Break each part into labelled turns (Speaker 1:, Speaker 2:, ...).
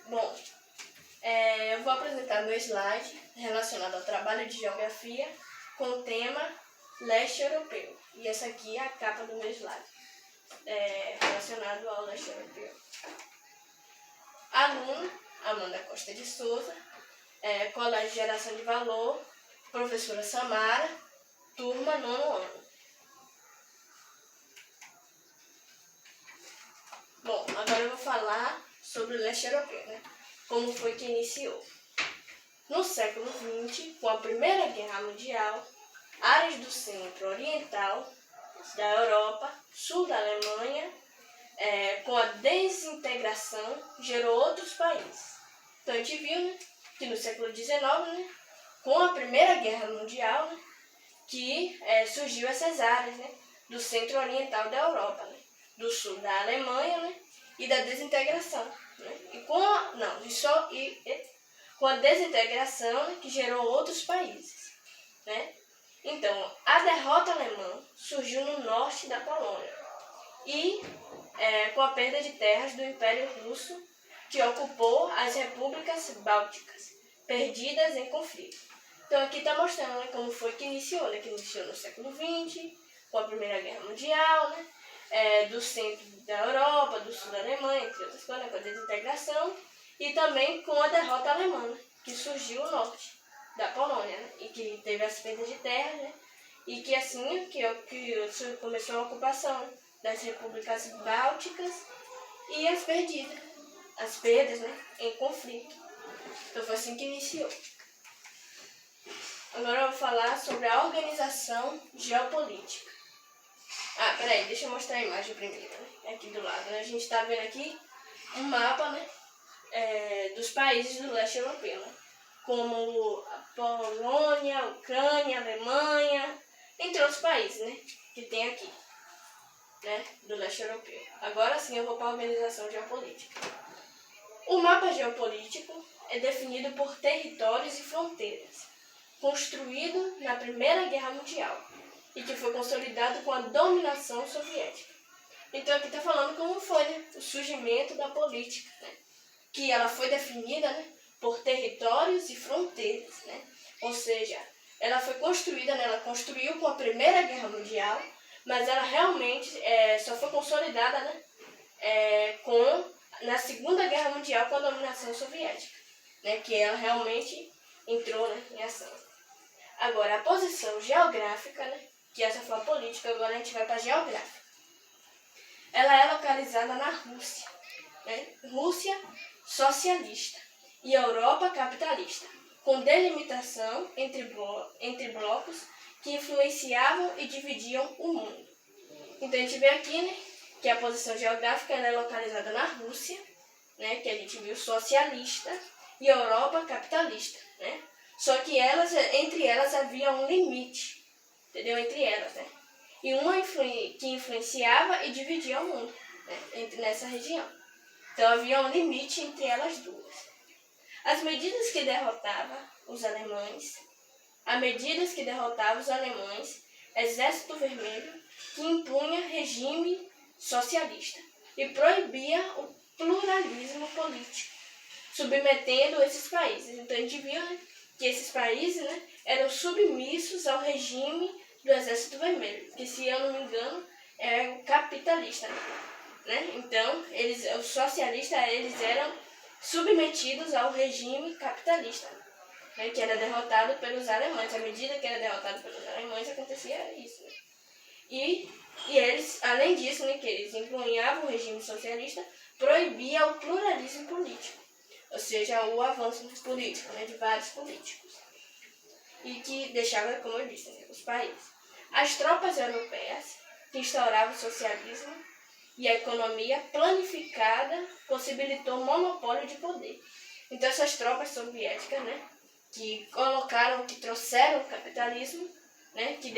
Speaker 1: Bom, eu vou apresentar meu slide relacionado ao trabalho de geografia com o tema leste europeu. E essa aqui é a capa do meu slide, relacionado ao leste europeu. Aluno, Amanda Costa de Souza, Colégio Geração de Valor, professora Samara, turma 9º ano. Bom, agora eu vou falar sobre o leste europeu, como foi que iniciou. No século XX, com a Primeira Guerra Mundial, áreas do centro oriental da Europa, sul da Alemanha, com a desintegração, gerou outros países. Então a gente viu que no século XIX, com a Primeira Guerra Mundial, que surgiu essas áreas do centro oriental da Europa, do sul da Alemanha e da desintegração. E com a desintegração que gerou outros países. Então, a derrota alemã surgiu no norte da Polônia e com a perda de terras do Império Russo, que ocupou as repúblicas bálticas, perdidas em conflito. Então aqui está mostrando como foi que iniciou, que iniciou no século XX, com a Primeira Guerra Mundial, do centro da Europa, do sul da Alemanha, entre outras coisas, com a desintegração, e também com a derrota alemã, que surgiu no norte da Polônia, e que teve as perdas de terra, e que assim que começou a ocupação das repúblicas bálticas e as perdas em conflito. Então foi assim que iniciou. Agora eu vou falar sobre a organização geopolítica. Peraí, deixa eu mostrar a imagem primeiro, aqui do lado. A gente está vendo aqui um mapa, dos países do leste europeu, como a Polônia, a Ucrânia, a Alemanha, entre outros países, que tem aqui, do leste europeu. Agora sim eu vou para a organização geopolítica. O mapa geopolítico é definido por territórios e fronteiras, construído na Primeira Guerra Mundial e que foi consolidado com a dominação soviética. Então aqui está falando como foi o surgimento da política, que ela foi definida por territórios e fronteiras, ou seja, ela foi construída, ela construiu com a Primeira Guerra Mundial, mas ela realmente só foi consolidada na Segunda Guerra Mundial com a dominação soviética, que ela realmente entrou em ação. Agora, a posição geográfica, que essa foi a política, agora a gente vai para a geográfica. Ela é localizada na Rússia, Rússia socialista e Europa capitalista, com delimitação entre blocos que influenciavam e dividiam o mundo. Então a gente vê aqui que a posição geográfica ela é localizada na Rússia, que a gente viu socialista, e Europa capitalista, Só que entre elas havia um limite, entendeu? Entre elas, E uma que influenciava e dividia o mundo, nessa região. Então havia um limite entre elas duas. As medidas que derrotavam os alemães, Exército Vermelho, que impunha regime socialista e proibia o pluralismo político, submetendo esses países. Então a gente viu que esses países eram submissos ao regime do Exército Vermelho, que se eu não me engano é o capitalista. Então os socialistas eles eram submetidos ao regime capitalista, que era derrotado pelos alemães. À medida que era derrotado pelos alemães acontecia isso. E eles, além disso, que eles impunhavam o regime socialista, proibia o pluralismo político, ou seja, o avanço político, de vários políticos, e que deixava, como eu disse, os países. As tropas europeias, que instauravam o socialismo e a economia planificada, possibilitou monopólio de poder. Então essas tropas soviéticas, que trouxeram o capitalismo, que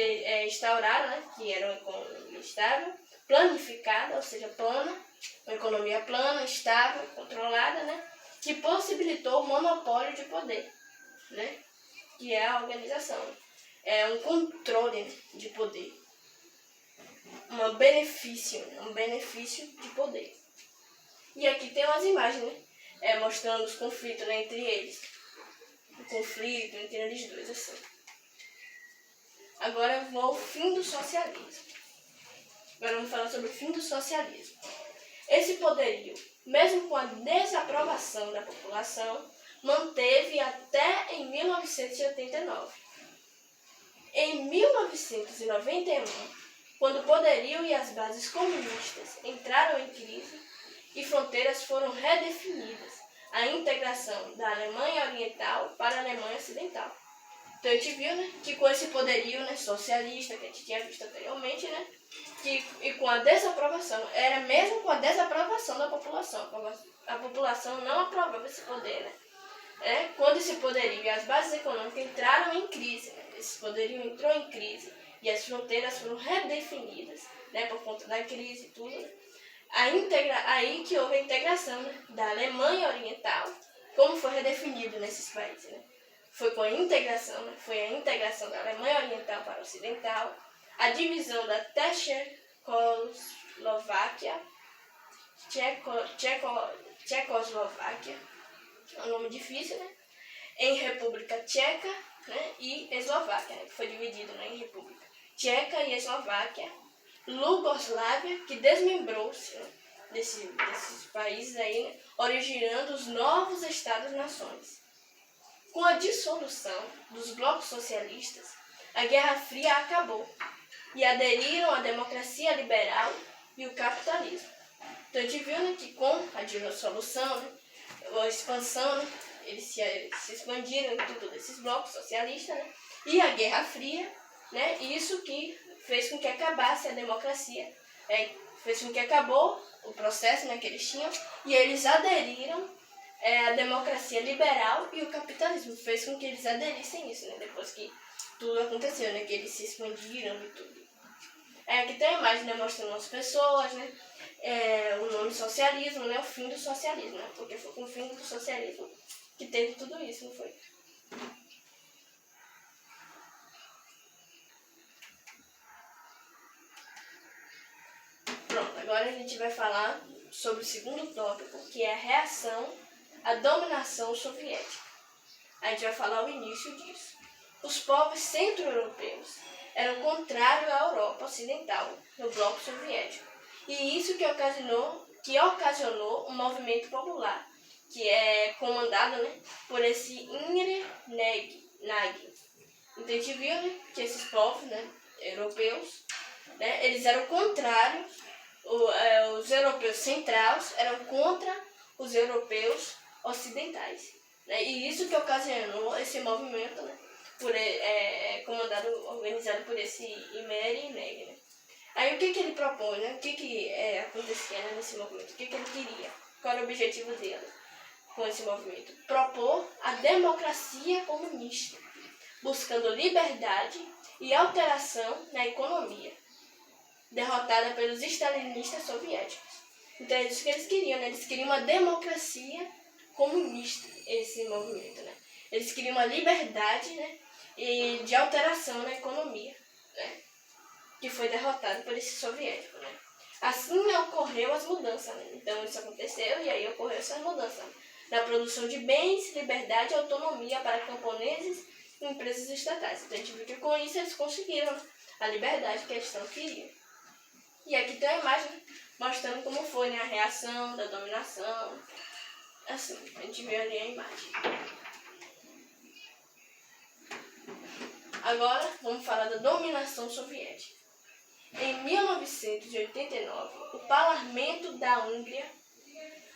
Speaker 1: instauraram, que era uma economia estável, planificada, ou seja, plana, uma economia plana, estável, controlada, que possibilitou o monopólio de poder, que é a organização. É um controle de poder, um benefício de poder. E aqui tem umas imagens, mostrando os conflitos, né, entre eles. O conflito entre eles dois, assim. Agora eu vou ao fim do socialismo. Agora vamos falar sobre o fim do socialismo. Esse poderio, mesmo com a desaprovação da população, manteve até em 1989. Em 1991, quando o poderio e as bases comunistas entraram em crise e fronteiras foram redefinidas, a integração da Alemanha Oriental para a Alemanha Ocidental. Então a gente viu, né, que com esse poderio, né, socialista que a gente tinha visto anteriormente, né, e com a desaprovação, era mesmo com a desaprovação da população, a população não aprovava esse poder, né, quando esse poderio e as bases econômicas entraram em crise, né, esse poderio entrou em crise e as fronteiras foram redefinidas, né, por conta da crise e tudo, né, aí que houve a integração, né, da Alemanha Oriental, como foi redefinido nesses países, né. Foi com a integração, né? Foi a integração da Alemanha Oriental para a Ocidental, a divisão da Tchecoslováquia, é um nome difícil, né? Em República Tcheca, né? E Eslováquia, né? Que foi dividido, né? Em República Tcheca e Eslováquia, Iugoslávia, que desmembrou-se, né? desses países aí, né? Originando os novos Estados-nações. Com a dissolução dos blocos socialistas, a Guerra Fria acabou e aderiram à democracia liberal e o capitalismo. Então a gente viu, né, que com a dissolução, né, a expansão, né, eles se expandiram em tudo desses blocos socialistas, né, e a Guerra Fria, né, isso que fez com que acabasse a democracia, fez com que acabou o processo, né, que eles tinham, e eles aderiram a democracia liberal e o capitalismo. Fez com que eles aderissem a isso, né? Depois que tudo aconteceu, né? Que eles se expandiram e tudo. Aqui tem a imagem, né? Mostrando as pessoas, né? O nome socialismo, né? O fim do socialismo, né? Porque foi com o fim do socialismo que teve tudo isso, não foi? Pronto, agora a gente vai falar sobre o segundo tópico, que é a reação à dominação soviética. A gente vai falar o início disso. Os povos centro-europeus eram contrários à Europa Ocidental, no bloco soviético. E isso que ocasionou um movimento popular, que é comandado, né, por esse Imre Nagy. Então a gente viu, né, que esses povos, né, europeus, né, eles eram contrários, os europeus centrais eram contra os europeus ocidentais, né? E isso que ocasionou esse movimento, né? Organizado por esse Imre Nagy, né? Aí o que ele propõe, né? O que acontecia, né, nesse movimento? O que ele queria? Qual era o objetivo dele com esse movimento? Propor a democracia comunista, buscando liberdade e alteração na economia, derrotada pelos stalinistas soviéticos. Então é isso que eles queriam, né? Eles queriam uma democracia comunista, esse movimento, né? Eles queriam uma liberdade, né, e de alteração na economia, né, que foi derrotado por esse soviético, né. Assim ocorreu as mudanças, né? Então isso aconteceu e aí ocorreu essa mudança, né? Na produção de bens, liberdade e autonomia para camponeses e empresas estatais. Então a gente viu que com isso eles conseguiram a liberdade que eles tanto queriam. E aqui tem a imagem mostrando como foi, né, a reação da dominação. Assim, a gente vê ali a imagem. Agora vamos falar da dominação soviética. Em 1989, o Parlamento da Hungria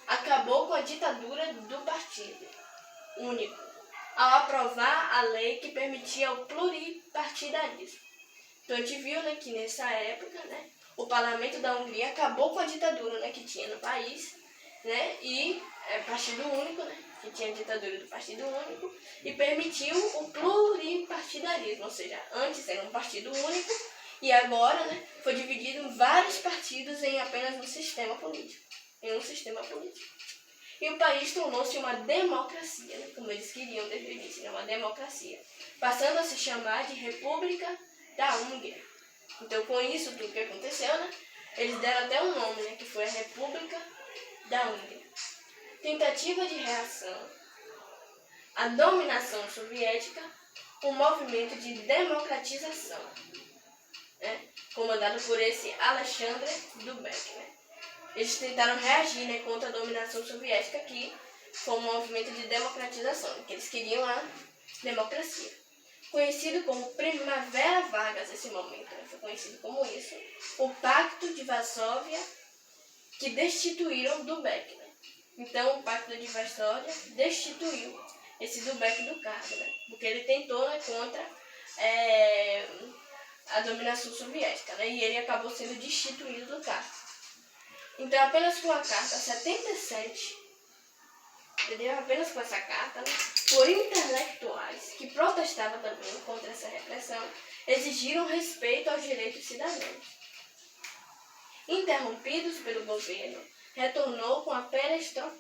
Speaker 1: acabou com a ditadura do Partido Único, ao aprovar a lei que permitia o pluripartidarismo. Então a gente viu, né, que nessa época, né, o Parlamento da Hungria acabou com a ditadura, né, que tinha no país, né, e Partido Único, né, que tinha a ditadura do Partido Único, e permitiu o pluripartidarismo, ou seja, antes era um partido único e agora, né, foi dividido em vários partidos em apenas um sistema político. E o país tornou-se uma democracia, né, como eles queriam desde o início, né, uma democracia, passando a se chamar de República da Hungria. Então, com isso tudo que aconteceu, né, eles deram até um nome, né, que foi a República da Hungria. tentativa de reação à dominação soviética, um movimento de democratização, né, comandado por esse Alexander Dubček, né. Eles tentaram reagir, né, contra a dominação soviética, que foi um movimento de democratização, que eles queriam a democracia. Conhecido como Primavera Vargas, esse momento, né, foi conhecido como isso, o Pacto de Varsóvia, que destituíram Dubček, né. Então, o Pacto de Varsóvia destituiu esse Dubček do cargo, né, porque ele tentou, né, contra a dominação soviética, né, e ele acabou sendo destituído do cargo. Então, apenas com a carta 77, entendeu? Apenas com essa carta, né, por intelectuais que protestavam também contra essa repressão, exigiram respeito aos direitos cidadãos. Interrompidos pelo governo, retornou com a perestroika,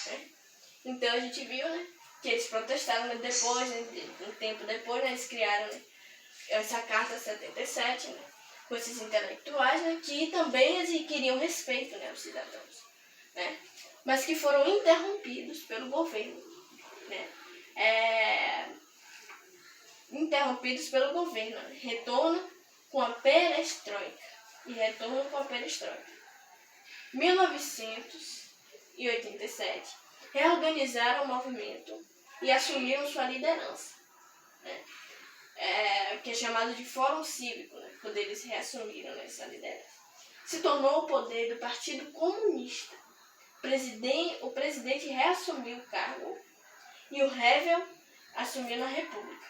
Speaker 1: né? Então, a gente viu, né, que eles protestaram, né, depois, né, um tempo depois, né, eles criaram, né, essa carta 77, né, com esses intelectuais, né, que também eles queriam respeito, né, aos cidadãos, né, mas que foram interrompidos pelo governo, né, interrompidos pelo governo, né, retorno com a perestroika, 1987, reorganizaram o movimento e assumiram sua liderança, né, que é chamado de Fórum Cívico, né, quando eles reassumiram essa liderança. Se tornou o poder do Partido Comunista. O presidente reassumiu o cargo e o Havel assumiu na República.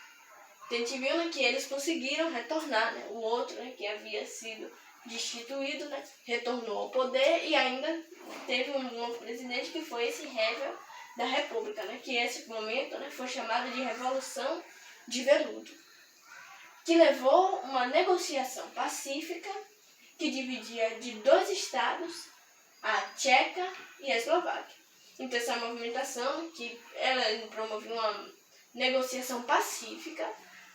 Speaker 1: Então, a gente viu, né, que eles conseguiram retornar, né, o outro, né, que havia sido destituído, né, retornou ao poder e ainda teve um novo presidente que foi esse Havel da República, né, que esse momento, né, foi chamado de Revolução de Veludo, que levou uma negociação pacífica que dividia de dois estados, a Tcheca e a Eslováquia. Então, essa movimentação, que ela promoveu uma negociação pacífica,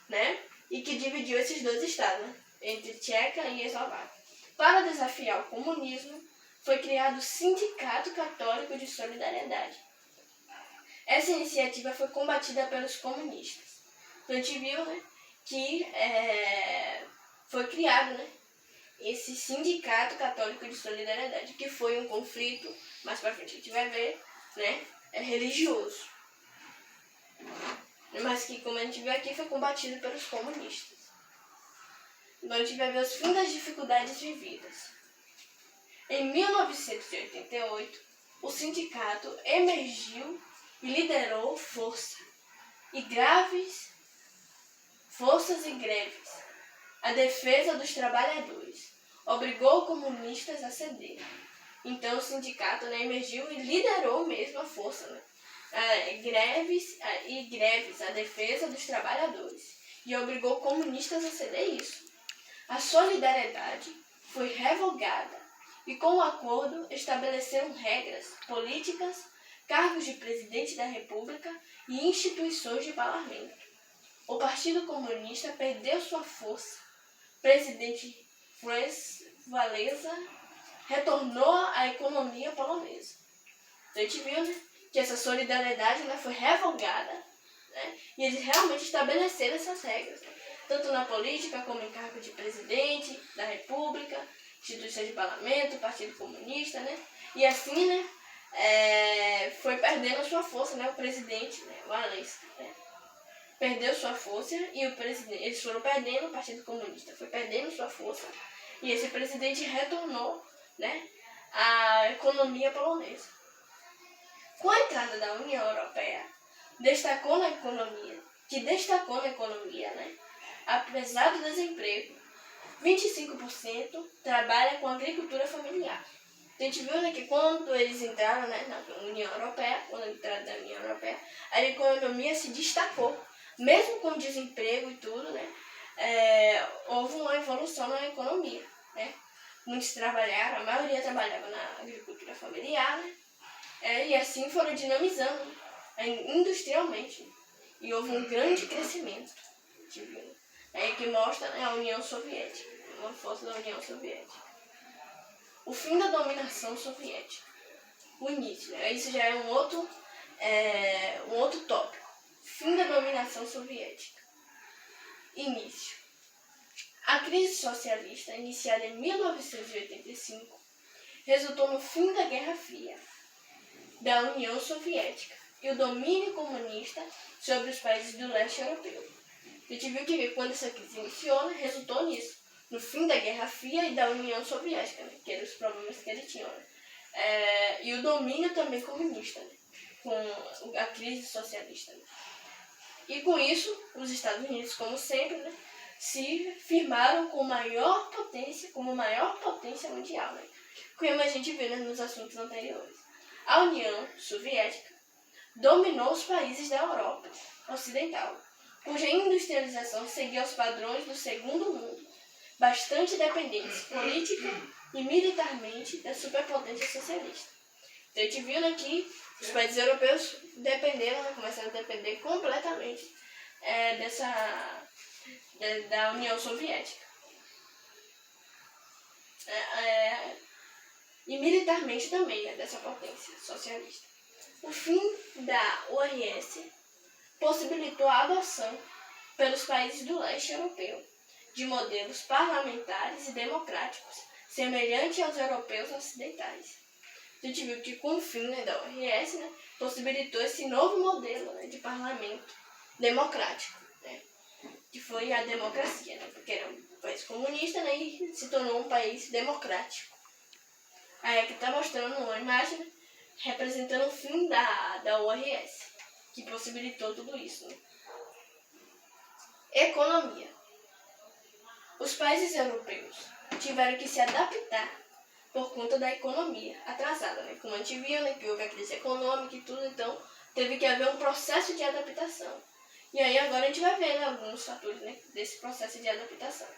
Speaker 1: né, e que dividiu esses dois estados, né, entre Tcheca e Eslováquia. Para desafiar o comunismo, foi criado o Sindicato Católico de Solidariedade. Essa iniciativa foi combatida pelos comunistas. Então, a gente viu, né, que foi criado, né, esse Sindicato Católico de Solidariedade, que foi um conflito, mais pra frente a gente vai ver, né, religioso, mas que, como a gente viu aqui, foi combatido pelos comunistas. Agora a gente vai ver os fins das dificuldades vividas. Em 1988, o sindicato emergiu e liderou forças e greves, a defesa dos trabalhadores, obrigou comunistas a ceder. Então o sindicato, né, emergiu e liderou mesmo a força, né, greves, a defesa dos trabalhadores, e obrigou comunistas a ceder isso. A solidariedade foi revogada e com o acordo estabeleceram regras políticas, cargos de presidente da República e instituições de parlamento. O Partido Comunista perdeu sua força. Presidente Lech Walesa retornou à economia polonesa. Então, a gente viu, né, que essa solidariedade, né, foi revogada, né, e eles realmente estabeleceram essas regras, né, tanto na política como em cargo de presidente da República, instituições de parlamento, Partido Comunista, né, e assim, né, foi perdendo a sua força, né, o presidente, né, Walesa, né, perdeu sua força e eles foram perdendo, o Partido Comunista foi perdendo sua força e esse presidente retornou, né, à economia polonesa. Com a entrada da União Europeia, destacou na economia, né, apesar do desemprego, 25% trabalha com agricultura familiar. A gente viu, né, que quando eles entraram, né, na União Europeia, a economia se destacou. Mesmo com desemprego e tudo, né, houve uma evolução na economia, né. Muitos trabalharam, a maioria trabalhava na agricultura familiar, né, e assim foram dinamizando industrialmente. E houve um grande crescimento, que mostra, né, a União Soviética, uma força da União Soviética. O fim da dominação soviética. o início, né? Isso já é um outro tópico. Fim da dominação soviética. Início. A crise socialista, iniciada em 1985, resultou no fim da Guerra Fria, da União Soviética e o domínio comunista sobre os países do leste europeu. A gente viu que quando essa crise iniciou, né, resultou nisso, no fim da Guerra Fria e da União Soviética, né, que eram os problemas que ele tinha. Né? E o domínio também comunista, né, com a crise socialista. Né? E com isso, os Estados Unidos, como sempre, né, se firmaram como maior potência mundial, né? Como a gente viu, né, nos assuntos anteriores. A União Soviética dominou os países da Europa Ocidental, cuja industrialização seguia os padrões do Segundo Mundo, bastante dependentes política e militarmente da superpotência socialista. Então a gente viu, né, que os países europeus começaram a depender completamente da União Soviética. E militarmente também, né, dessa potência socialista. O fim da URSS possibilitou a adoção pelos países do leste europeu de modelos parlamentares e democráticos, semelhantes aos europeus ocidentais. A gente viu que com o fim, né, da URSS, né, possibilitou esse novo modelo, né, de parlamento democrático, né, que foi a democracia, né, porque era um país comunista, né, e se tornou um país democrático. Aí aqui está mostrando uma imagem, né, representando o fim da URSS, que possibilitou tudo isso. Né. Economia. Os países europeus tiveram que se adaptar por conta da economia atrasada, né? Como a gente viu, né, que houve a crise econômica e tudo, então teve que haver um processo de adaptação. E aí agora a gente vai ver, né, alguns fatores, né, desse processo de adaptação.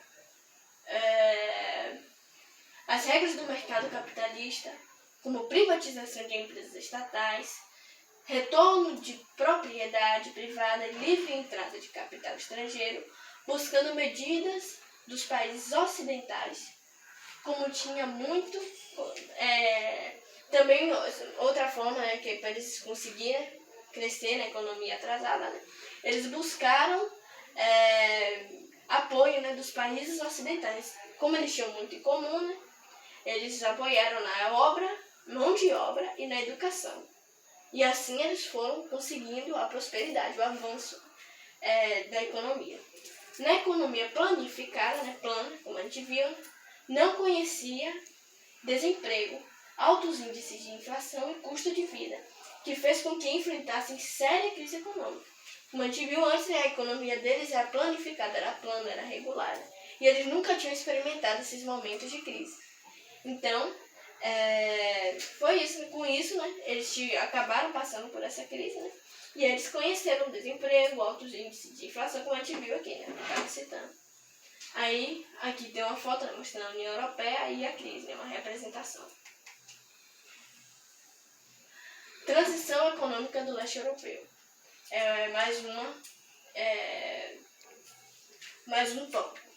Speaker 1: As regras do mercado capitalista, como privatização de empresas estatais, retorno de propriedade privada e livre entrada de capital estrangeiro, buscando medidas dos países ocidentais, como tinha muito. Também outra forma, né, que para eles conseguirem crescer na economia atrasada, né, eles buscaram apoio, né, dos países ocidentais. Como eles tinham muito em comum, né, eles apoiaram na mão de obra e na educação. E assim eles foram conseguindo a prosperidade, o avanço da economia. Na economia planificada, né, plana, como a gente viu, não conhecia desemprego, altos índices de inflação e custo de vida, que fez com que enfrentassem séria crise econômica. Como a gente viu antes, né, a economia deles era planificada, era plana, era regular, né, e eles nunca tinham experimentado esses momentos de crise. Então, foi isso. Com isso, né, eles acabaram passando por essa crise, né, e eles conheceram o desemprego, altos índices de inflação, como a gente viu aqui, né, estava citando. Aí, aqui tem uma foto, né, mostrando a União Europeia e a crise, né, uma representação. Transição econômica do leste europeu. Mais um tópico.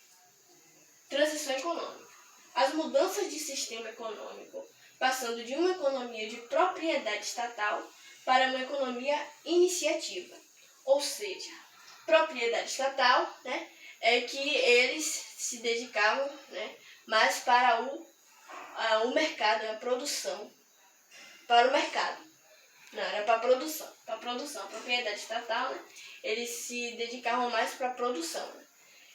Speaker 1: Transição econômica. As mudanças de sistema econômico, passando de uma economia de propriedade estatal para uma economia iniciativa. Ou seja, propriedade estatal, né, é que eles se dedicavam, né, mais para o mercado, a produção. Para o mercado. Não, era para a produção. Para a produção. A propriedade estatal, né, eles se dedicavam mais para a produção. Né,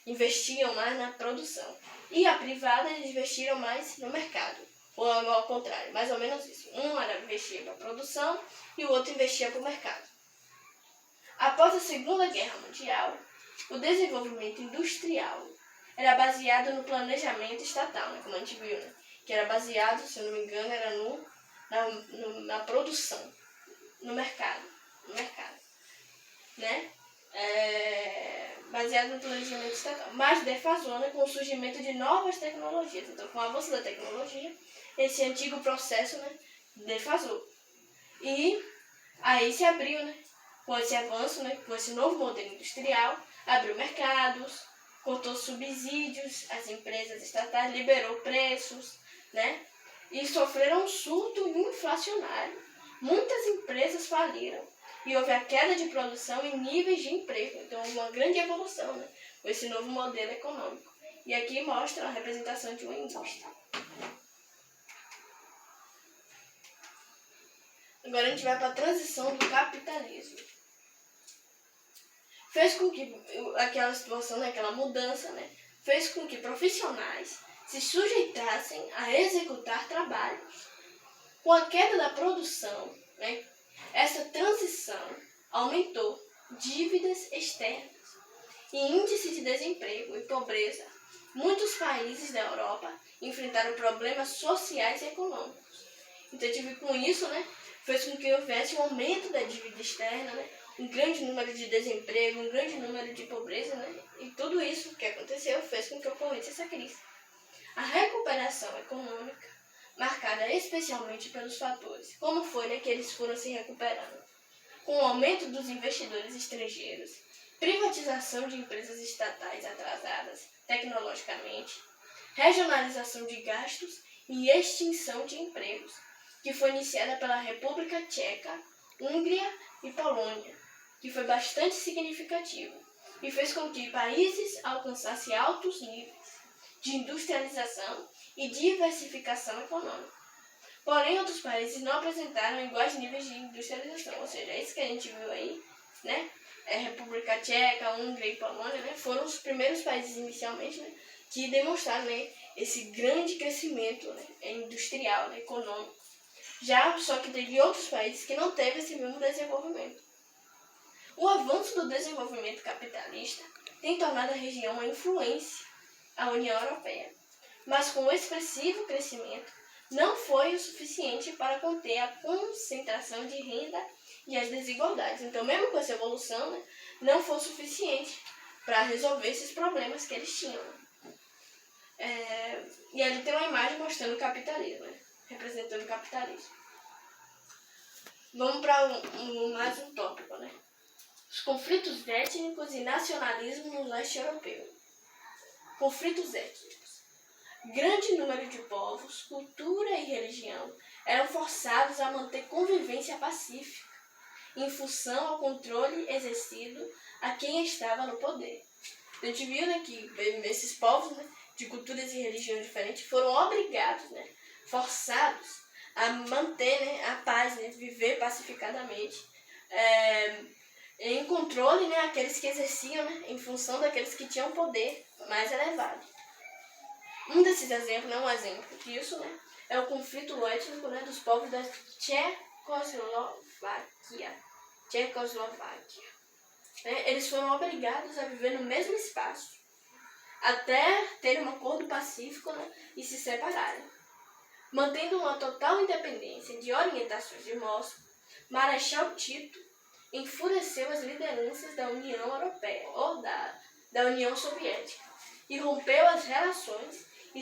Speaker 1: investiam mais na produção. E a privada, eles investiram mais no mercado. Ou ao contrário, mais ou menos isso. Um era investir para a produção e o outro investia para o mercado. Após a Segunda Guerra Mundial, o desenvolvimento industrial era baseado no planejamento estatal, né, como a gente viu, né, que era baseado, se eu não me engano, era na produção, no mercado, né? Baseado no planejamento estatal, mas defasou, né, com o surgimento de novas tecnologias. Então, com o avanço da tecnologia, esse antigo processo, né, defasou. E aí se abriu, né, com esse avanço, né, com esse novo modelo industrial, abriu mercados, cortou subsídios às empresas estatais, liberou preços, né, e sofreram um surto inflacionário. Muitas empresas faliram e houve a queda de produção e níveis de emprego. Então, uma grande evolução, né, com esse novo modelo econômico. E aqui mostra a representação de uma indústria. Agora a gente vai para a transição do capitalismo. Fez com que aquela situação, né, aquela mudança, né, fez com que profissionais se sujeitassem a executar trabalhos. Com a queda da produção, né, essa transição aumentou dívidas externas e índice de desemprego e pobreza. Muitos países da Europa enfrentaram problemas sociais e econômicos. Então, com isso, né, fez com que houvesse um aumento da dívida externa, né, um grande número de desemprego, um grande número de pobreza, né, e tudo isso que aconteceu fez com que ocorresse essa crise. A recuperação econômica, marcada especialmente pelos fatores, como foi, né, que eles foram se recuperando, com o aumento dos investidores estrangeiros, privatização de empresas estatais atrasadas tecnologicamente, regionalização de gastos e extinção de empregos, que foi iniciada pela República Tcheca, Hungria e Polônia, que foi bastante significativo e fez com que países alcançassem altos níveis de industrialização e diversificação econômica. Porém, outros países não apresentaram iguais níveis de industrialização, ou seja, isso que a gente viu aí, né? República Tcheca, Hungria e Polônia, né, foram os primeiros países inicialmente, né, que demonstraram, né, esse grande crescimento, né, industrial, né, econômico. Já só que teve outros países que não teve esse mesmo desenvolvimento. O avanço do desenvolvimento capitalista tem tornado a região uma influência à União Europeia, mas com o expressivo crescimento não foi o suficiente para conter a concentração de renda e as desigualdades. Então, mesmo com essa evolução, né, não foi o suficiente para resolver esses problemas que eles tinham. E ali tem uma imagem mostrando o capitalismo, né, representando o capitalismo. Vamos para mais um tópico, né? Os conflitos étnicos e nacionalismo no leste europeu. Conflitos étnicos. Grande número de povos, cultura e religião eram forçados a manter convivência pacífica, em função ao controle exercido a quem estava no poder. A gente viu, né, que esses povos, né, de culturas e religiões diferentes foram obrigados, né, forçados a manter, né, a paz, né, viver pacificadamente, em controle, né, aqueles que exerciam, né, em função daqueles que tinham poder mais elevado. Um desses exemplos, um exemplo disso, né, é o conflito étnico, né, dos povos da Tchecoslováquia. Eles foram obrigados a viver no mesmo espaço, até terem um acordo pacífico, né, e se separarem. Mantendo uma total independência de orientações de Moscou, Marechal Tito enfureceu as lideranças da União Europeia, ou da União Soviética, e rompeu as relações a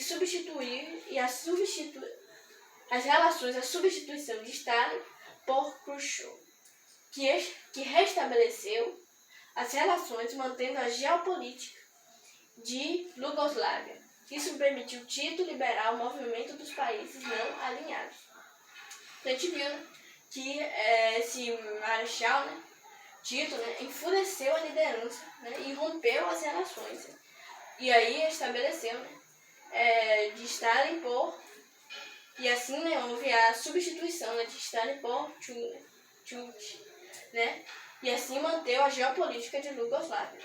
Speaker 1: substituição de Stalin por Khrushchev, que restabeleceu as relações mantendo a geopolítica de Iugoslávia. Isso permitiu Tito liberar o movimento dos países não alinhados. A gente viu, né, que esse marechal, né, Tito, né, enfureceu a liderança, né, e rompeu as relações. E aí estabeleceu, né, de Stalin por... E assim, né, houve a substituição, né, de Stalin por Churchill, né, e assim manteve a geopolítica de Iugoslávia.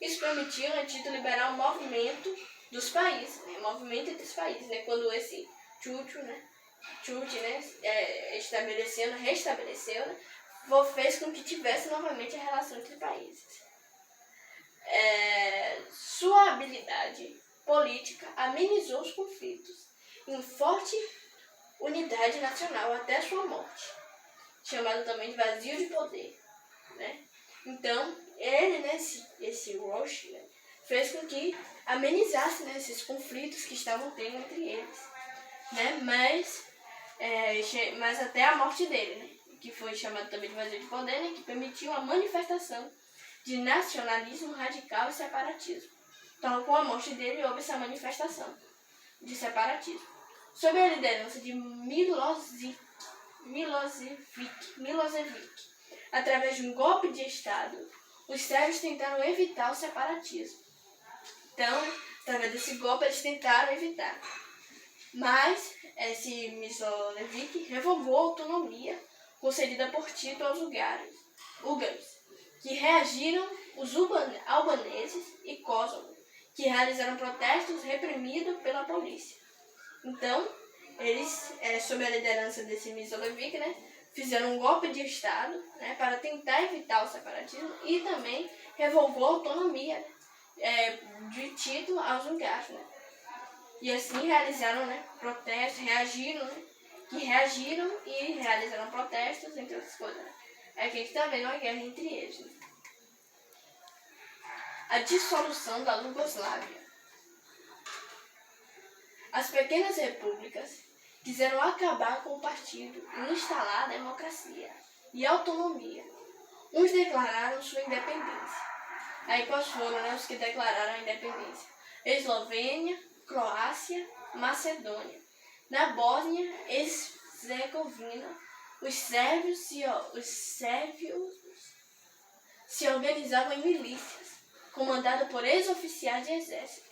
Speaker 1: Isso permitiu, né, Tito liberar o movimento dos países, né, o movimento entre os países, né, quando esse Churchill, né, restabeleceu, né, fez com que tivesse novamente a relação entre países. Sua habilidade política amenizou os conflitos em forte unidade nacional até sua morte, chamado também de vazio de poder, né? Então, ele, né, esse Roche, né, fez com que amenizasse, né, esses conflitos que estavam tendo entre eles, né? Mas até a morte dele, né, que foi chamado também de vazio de poder, né, que permitiu a manifestação de nacionalismo radical e separatismo. Então, com a morte dele, houve essa manifestação de separatismo. Sob a liderança de Milosevic, através de um golpe de Estado, os sérvios tentaram evitar o separatismo. Então, através desse golpe, eles tentaram evitar. Mas esse Milosevic revogou a autonomia concedida por Tito aos húngaros, que reagiram os albaneses e Kosovo, que realizaram protestos reprimidos pela polícia. Então, eles, sob a liderança desse Milosevic, né, fizeram um golpe de Estado, né, para tentar evitar o separatismo e também revogou a autonomia de Tito aos húngaros. Né? E assim realizaram, né, protestos, reagiram e realizaram protestos, entre outras coisas. Né? É que a gente está vendo uma guerra entre eles. Né? A dissolução da Iugoslávia. As pequenas repúblicas quiseram acabar com o partido e instalar a democracia e a autonomia. Uns declararam sua independência. Aí quais foram, né, os que declararam a independência? Eslovênia, Croácia, Macedônia. Na Bósnia e Herzegovina, os sérvios se organizavam em milícias, comandadas por ex-oficiais de exército.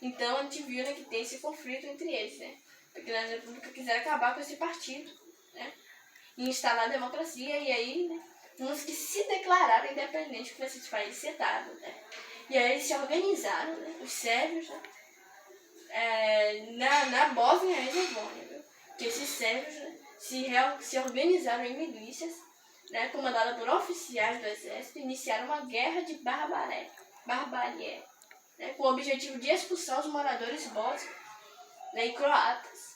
Speaker 1: Então a gente viu, né, que tem esse conflito entre eles, né? Porque a República quiseram acabar com esse partido, né? E instalar a democracia, e aí, né, uns que se declararam independentes com esses países setados, né? E aí eles se organizaram, né, os sérvios, né, na Bósnia e Herzegovina, viu? Que esses sérvios, né, se organizaram em milícias, né, comandadas por oficiais do exército, e iniciaram uma guerra de barbárie, né, com o objetivo de expulsar os moradores bósnios, né, e croatas.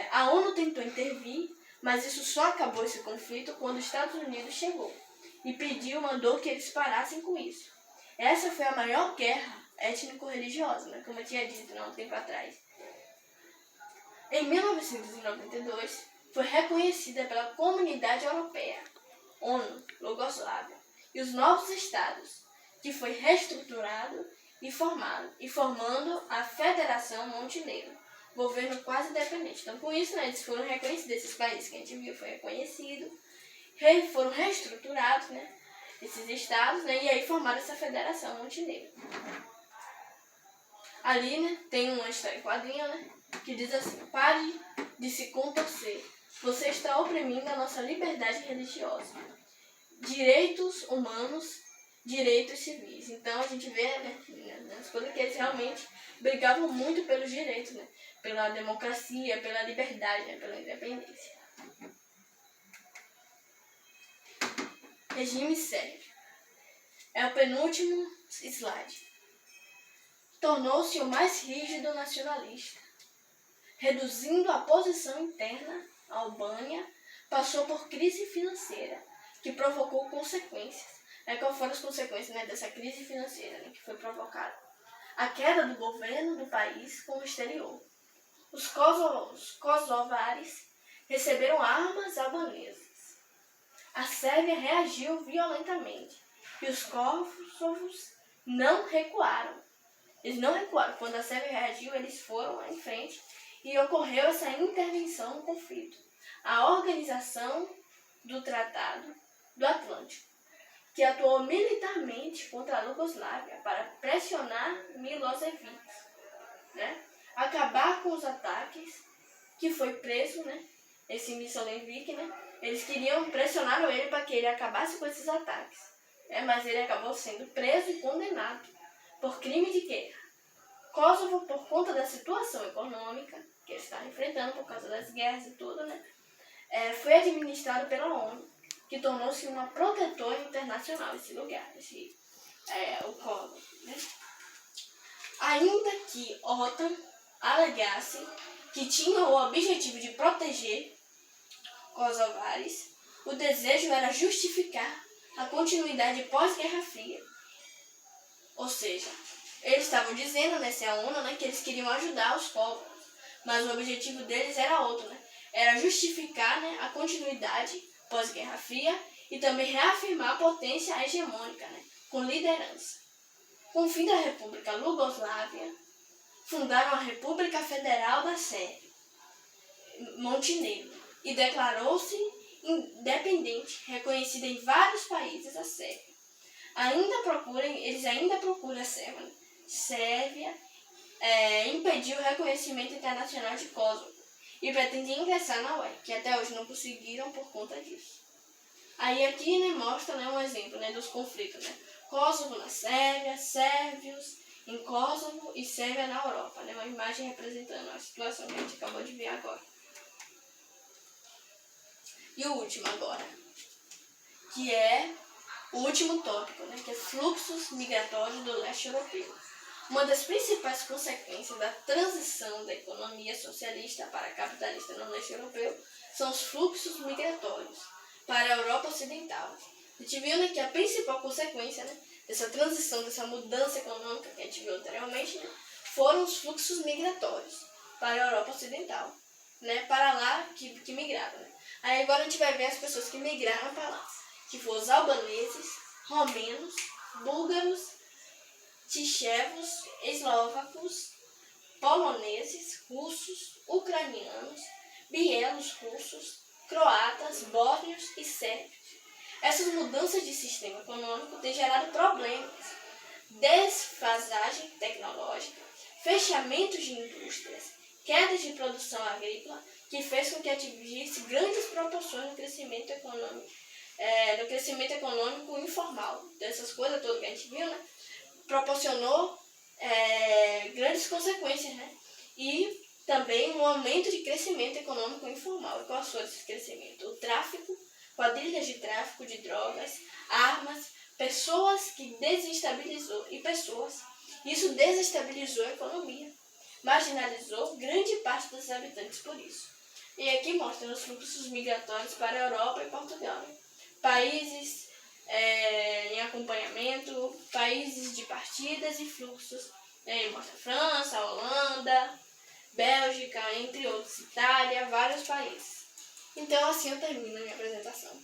Speaker 1: A ONU tentou intervir, mas isso só acabou esse conflito quando os Estados Unidos chegou e mandou que eles parassem com isso. Essa foi a maior guerra étnico-religiosa, né, como eu tinha dito há um tempo atrás. Em 1992, foi reconhecida pela Comunidade Europeia, ONU, Iugoslávia, e os novos estados, que foi reestruturado e formando a Federação Montenegro, governo quase independente. Então, com isso, né, eles foram reconhecidos, esses países que a gente viu foi reconhecido, foram reestruturados, né, esses estados, né, e aí formaram essa Federação Montenegro. Ali, né, tem uma história em quadrinho, né, que diz assim: pare de se contorcer, você está oprimindo a nossa liberdade religiosa, direitos humanos, direitos civis. Então a gente vê, né, nas coisas que eles realmente brigavam muito pelos direitos, né, pela democracia, pela liberdade, né, pela independência. Regime sérvio. É o penúltimo slide. Tornou-se o mais rígido nacionalista, reduzindo a posição interna. A Albânia passou por crise financeira, que provocou consequências. Quais foram as consequências, né, dessa crise financeira, né, que foi provocada? A queda do governo do país com o exterior. Os kosovares receberam armas albanesas. A Sérvia reagiu violentamente e os kosovos não recuaram. Eles não recuaram. Quando a Sérvia reagiu, eles foram em frente e ocorreu essa intervenção no conflito. A Organização do Tratado do Atlântico, que atuou militarmente contra a Iugoslávia para pressionar Milosevic, né, acabar com os ataques, que foi preso, né, esse Milosevic, né, eles pressionaram ele para que ele acabasse com esses ataques, né, mas ele acabou sendo preso e condenado por crime de guerra. Kosovo, por conta da situação econômica que ele está enfrentando por causa das guerras e tudo, né, foi administrado pela ONU, que tornou-se uma protetora internacional esse lugar, o Kosovo, né? Ainda que OTAN alegasse que tinha o objetivo de proteger kosovares, o desejo era justificar a continuidade pós-Guerra Fria. Ou seja, eles estavam dizendo, né, a ONU, né, que eles queriam ajudar os povos, mas o objetivo deles era outro, né? Era justificar, né, a continuidade pós-Guerra Fria e também reafirmar a potência hegemônica, né, com liderança. Com o fim da República Iugoslávia, fundaram a República Federal da Sérvia, Montenegro, e declarou-se independente, reconhecida em vários países a Sérvia. Eles ainda procuram a Sérvia impediu o reconhecimento internacional de Kosovo e pretende ingressar na UE, que até hoje não conseguiram por conta disso. Aí aqui mostra um exemplo dos conflitos. Kosovo na Sérvia, sérvios em Kosovo e Sérvia na Europa. Uma imagem representando a situação que a gente acabou de ver agora. E o último agora, que é o último tópico, que é fluxos migratórios do leste europeu. Uma das principais consequências da transição da economia socialista para a capitalista no leste europeu são os fluxos migratórios para a Europa Ocidental. A gente viu que a principal consequência dessa transição, dessa mudança econômica que a gente viu anteriormente, foram os fluxos migratórios para a Europa Ocidental, para lá que migraram. Aí agora a gente vai ver as pessoas que migraram para lá, que foram os albaneses, romenos, búlgaros, tchechevos, eslovacos, poloneses, russos, ucranianos, bielorrussos, croatas, bósnios e sérvios. Essas mudanças de sistema econômico têm gerado problemas, desfasagem tecnológica, fechamentos de indústrias, quedas de produção agrícola, que fez com que atingisse grandes proporções no crescimento econômico informal. Dessas coisas todas que a gente viu, proporcionou grandes consequências, e também um aumento de crescimento econômico informal. E qual foi esse crescimento? O tráfico, quadrilhas de tráfico de drogas, armas, pessoas que isso desestabilizou a economia, marginalizou grande parte dos habitantes por isso. E aqui mostra os fluxos migratórios para a Europa e Portugal. Países em acompanhamento, países de partidas e fluxos. Mostra França, Holanda, Bélgica, entre outros, Itália, vários países. Então assim eu termino a minha apresentação.